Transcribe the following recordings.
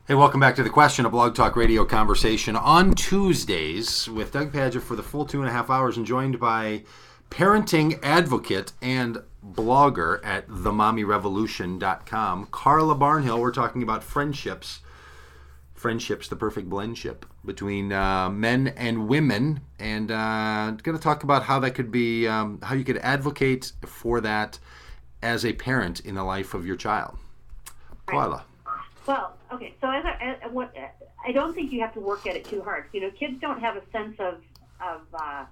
Hey, welcome back to The Question, a Blog Talk Radio conversation on Tuesdays with Doug Pagitt for the full 2.5 hours and joined by parenting advocate and blogger at themommyrevolution.com, Carla Barnhill. We're talking about friendships, the perfect blendship between men and women, and going to talk about how that could be, how you could advocate for that as a parent in the life of your child. Carla. Well, okay, so I don't think you have to work at it too hard. You know, kids don't have a sense of I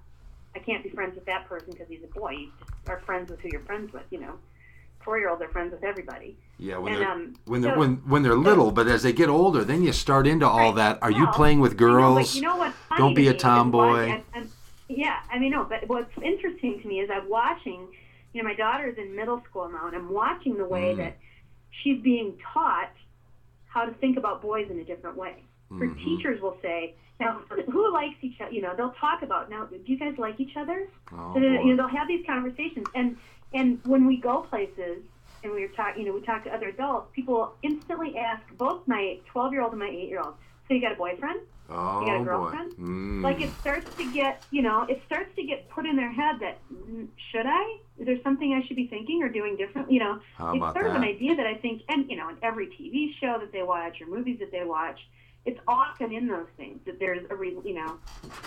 can't be friends with that person because he's a boy. You just are friends with who you're friends with, you know. 4-year-olds are friends with everybody. Yeah, when they're little, but as they get older, then you start into all that. Are you playing with girls? You know what's funny Don't be to a me is tomboy. But what's interesting to me is I'm watching, you know, my daughter's in middle school now, and I'm watching the way that she's being taught how to think about boys in a different way. Her teachers will say, now, who likes each other? You know, they'll talk about, now, do you guys like each other? Oh, you know, they'll have these conversations. And when we go places and we talk to other adults, people instantly ask both my 12-year-old and my 8-year-old, so you got a boyfriend? Oh, you got a girlfriend? Like it starts to get put in their head that, should I? Is there something I should be thinking or doing different? You know, it's sort of an idea that I think, and you know, in every TV show that they watch or movies that they watch, it's often in those things that there's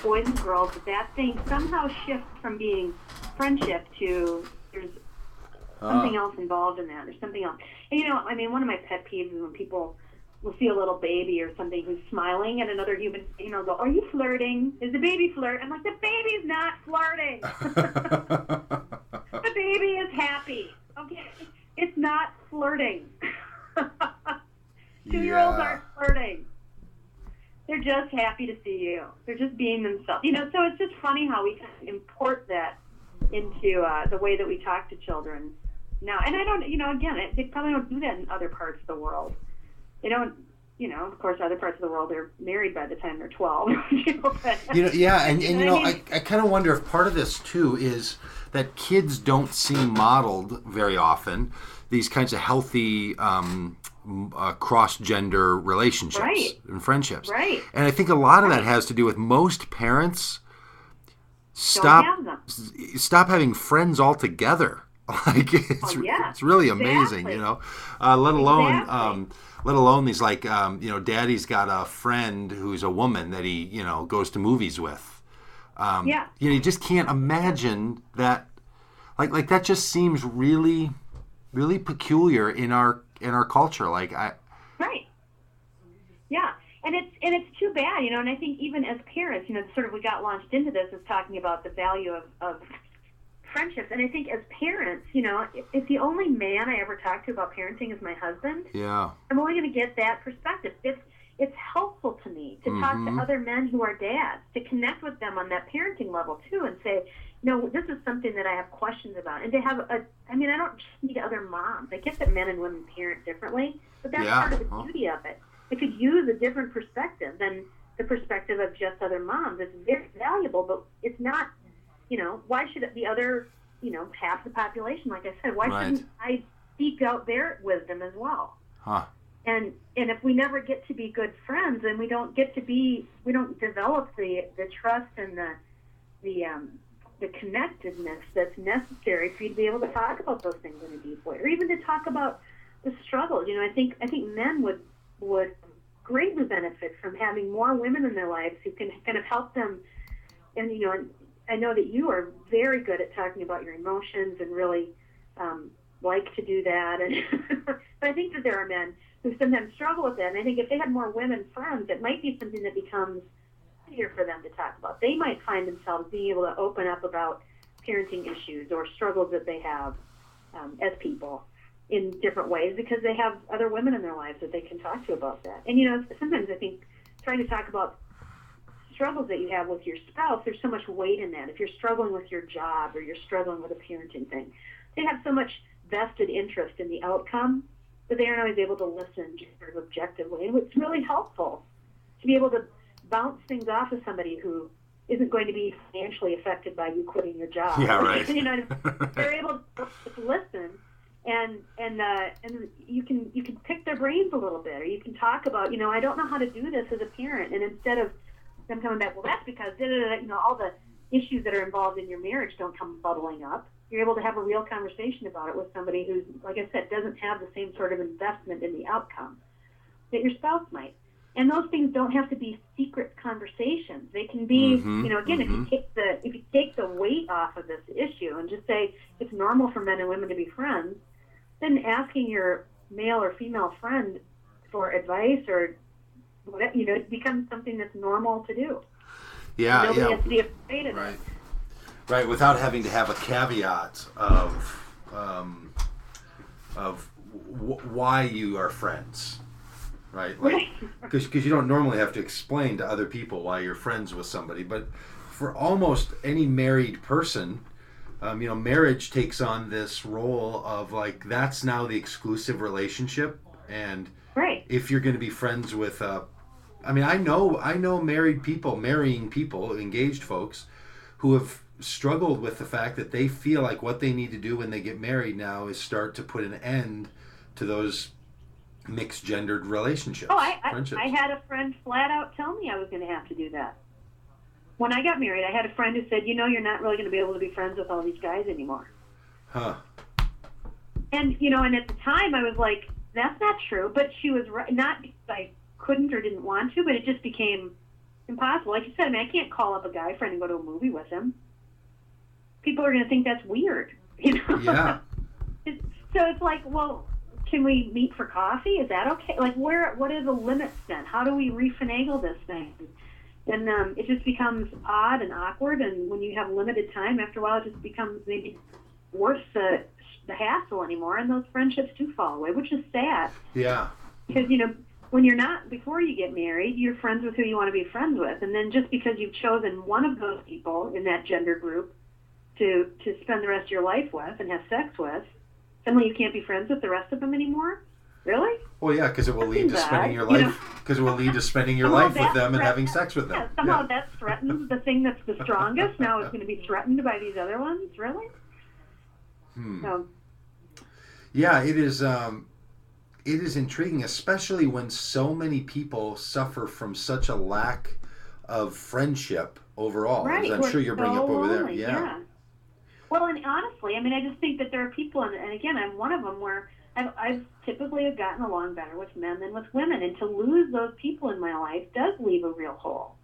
boys and girls, that thing somehow shifts from being friendship to there's something else involved in that. There's something else. And you know, I mean, one of my pet peeves is when people will see a little baby or something who's smiling at another human, you know, go, are you flirting? Is the baby flirt? I'm like, the baby's not flirting. The baby is happy. Okay? It's not flirting. 2-year-olds aren't flirting. They're just happy to see you. They're just being themselves. You know, so it's just funny how we kind of import that into the way that we talk to children now. And I don't, you know, again, they probably don't do that in other parts of the world. They don't, you know, of course, other parts of the world, they're married by the time they're 12. I kind of wonder if part of this, too, is that kids don't see modeled very often these kinds of healthy cross-gender relationships and friendships. Right. And I think a lot of that has to do with most parents stop having friends altogether. Like it's really amazing, you know. Let alone these like you know, Daddy's got a friend who's a woman that he, you know, goes to movies with. You know, you just can't imagine that. Like that just seems really, really peculiar in our culture. Right. Yeah. And it's too bad, you know, and I think even as parents, you know, sort of we got launched into this as talking about the value of friendships. And I think as parents, you know, if the only man I ever talk to about parenting is my husband, I'm only going to get that perspective. It's helpful to me to talk to other men who are dads, to connect with them on that parenting level too, and say, you know, this is something that I have questions about. And to have I don't just need other moms. I get that men and women parent differently, but that's part of the beauty of it. I could use a different perspective than the perspective of just other moms. It's very valuable, but it's not, you know, why should it be other, you know, half the population, like I said, why shouldn't I seek out their wisdom as well? And if we never get to be good friends, then we don't develop the trust and the connectedness that's necessary for you to be able to talk about those things in a deep way, or even to talk about the struggles. You know, I think men would greatly benefit from having more women in their lives who can kind of help them. And, you know, and I know that you are very good at talking about your emotions and really like to do that. And but I think that there are men who sometimes struggle with that. And I think if they had more women friends, it might be something that becomes easier for them to talk about. They might find themselves being able to open up about parenting issues or struggles that they have as people in different ways because they have other women in their lives that they can talk to about that. And, you know, sometimes I think trying to talk about struggles that you have with your spouse, there's so much weight in that. If you're struggling with your job or you're struggling with a parenting thing, they have so much vested interest in the outcome that they aren't always able to listen just sort of objectively. And it's really helpful to be able to bounce things off of somebody who isn't going to be financially affected by you quitting your job. Yeah, right. You know, they're able to listen and you can pick their brains a little bit, or you can talk about, I don't know how to do this as a parent, and instead of them coming back, well, that's because all the issues that are involved in your marriage don't come bubbling up. You're able to have a real conversation about it with somebody who's, like I said, doesn't have the same sort of investment in the outcome that your spouse might. And those things don't have to be secret conversations. They can be, again, if you take the weight off of this issue and just say it's normal for men and women to be friends, then asking your male or female friend for advice or whatever, it becomes something that's normal to do. Yeah, nobody has to be afraid of it. Right, without having to have a caveat of why you are friends. Right, because you don't normally have to explain to other people why you're friends with somebody, but for almost any married person, marriage takes on this role of like that's now the exclusive relationship, and if you're going to be friends with, I know marrying people, engaged folks, who have struggled with the fact that they feel like what they need to do when they get married now is start to put an end to those mixed gendered relationships. Friendships. I had a friend flat out tell me I was going to have to do that. When I got married, I had a friend who said, you're not really going to be able to be friends with all these guys anymore. Huh. And, and at the time I was like, that's not true. But she was right. Not because I couldn't or didn't want to, but it just became impossible. Like you said, I can't call up a guy friend and go to a movie with him. People are going to think that's weird, Yeah. So it's like, well, can we meet for coffee? Is that okay? Like, what are the limits then? How do we refinagle this thing? And it just becomes odd and awkward, and when you have limited time, after a while, it just becomes maybe worth the hassle anymore, and those friendships do fall away, which is sad. Yeah. Because, when you're not, before you get married, you're friends with who you want to be friends with, and then just because you've chosen one of those people in that gender group to spend the rest of your life with and have sex with, suddenly you can't be friends with the rest of them anymore? Really? Well, yeah, because it will lead to spending your life. Because it will lead to spending your life with them and having sex with them. Yeah, somehow that threatens the thing that's the strongest. Now is going to be threatened by these other ones. Really? So. Yeah, it is. It is intriguing, especially when so many people suffer from such a lack of friendship overall. Right. As I'm sure you're bringing up over there. Yeah. Well, and honestly, I just think that there are people, and again, I'm one of them, where I've typically have gotten along better with men than with women, and to lose those people in my life does leave a real hole,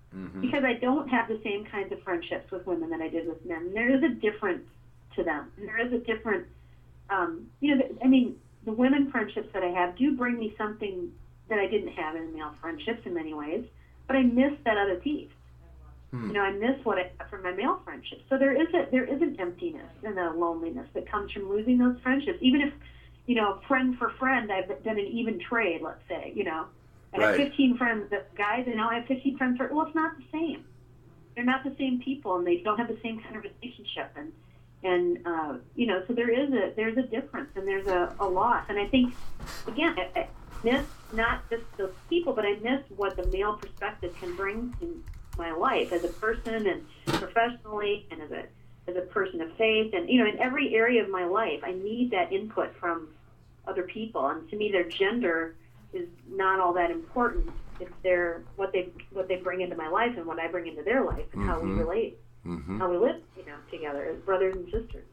because I don't have the same kinds of friendships with women that I did with men. And there is a difference to them, and there is a different, the women friendships that I have do bring me something that I didn't have in male friendships in many ways, but I miss that other piece. I miss what I got from my male friendships. So there is an emptiness and a loneliness that comes from losing those friendships. Even if, friend for friend, I've done an even trade, let's say, I have 15 friends, guys, and now I have 15 friends. Well, it's not the same. They're not the same people, and they don't have the same kind of relationship. And so there's a difference, and there's a loss. And I think, again, I miss not just those people, but I miss what the male perspective can bring to my life as a person and professionally and as a person of faith, and in every area of my life I need that input from other people, and to me their gender is not all that important. It's what they bring into my life and what I bring into their life, and how we relate, how we live together as brothers and sisters.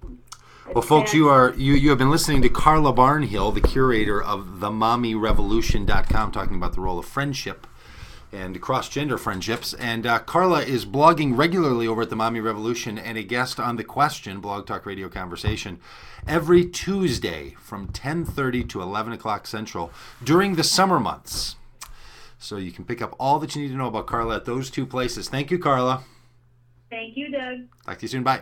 Well, folks, you have been listening to Carla Barnhill, the curator of themommyrevolution.com, talking about the role of friendship and cross-gender friendships. And Carla is blogging regularly over at the Mommy Revolution and a guest on The Question, Blog Talk Radio Conversation, every Tuesday from 10:30 to 11 o'clock Central during the summer months. So you can pick up all that you need to know about Carla at those two places. Thank you, Carla. Thank you, Doug. Talk to you soon. Bye.